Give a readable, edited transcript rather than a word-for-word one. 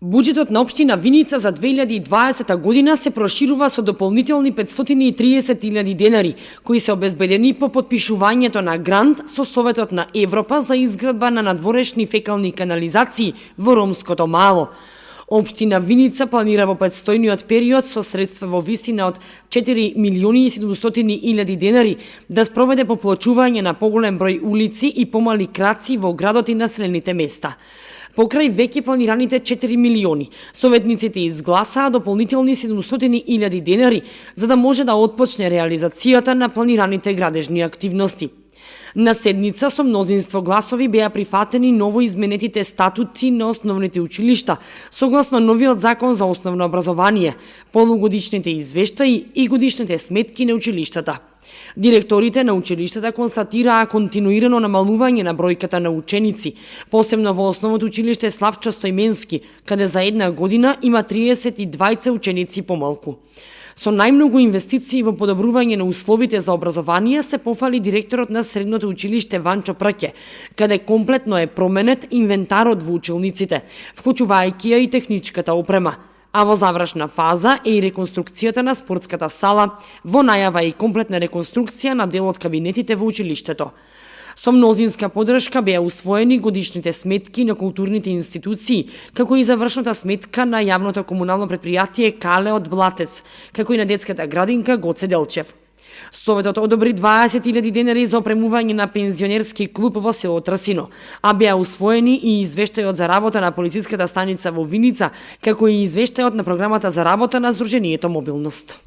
Буџетот на општина Виница за 2020 година се проширува со дополнителни 530.000 денари, кои се обезбедени по потпишувањето на грант со Советот на Европа за изградба на надворешни фекални канализации во Ромското мало. Општина Виница планира во предстојниот период со средства во висина од 4.700.000 денари да спроведе поплочување на поголем број улици и помали краци во градот и населените места. Покрај веќе планираните 4 милиони, советниците изгласаа дополнителни 700.000 денари за да може да отпочне реализацијата на планираните градежни активности. На седница со мнозинство гласови беа прифатени ново изменетите статути на основните училишта, согласно новиот закон за основно образование, полугодишните извештаи и годишните сметки на училиштата. Директорите на училиштата констатираа континуирано намалување на бројката на ученици, посебно во основното училиште Славчо Стојменски, каде за една година има 32 ученици помалку. Со најмногу инвестиции во подобрување на условите за образование се пофали директорот на средното училиште Ванчо Прке, каде комплетно е променет инвентарот во училниците, вклучувајќи ја и техничката опрема. А во завршна фаза е и реконструкцијата на спортската сала, во најава и комплетна реконструкција на дел од кабинетите во училиштето. Со мнозинска подршка беа усвоени годишните сметки на културните институции, како и завршната сметка на јавното комунално предпријатие Кале од Блатец, како и на детската градинка Гоце Делчев. Советот одобри 20.000 денари за опремување на пензионерски клуб во село Трсино, а беа усвоени и извештајот за работа на полициската станица во Виница, како и извештајот на програмата за работа на Сдруженијето Мобилност.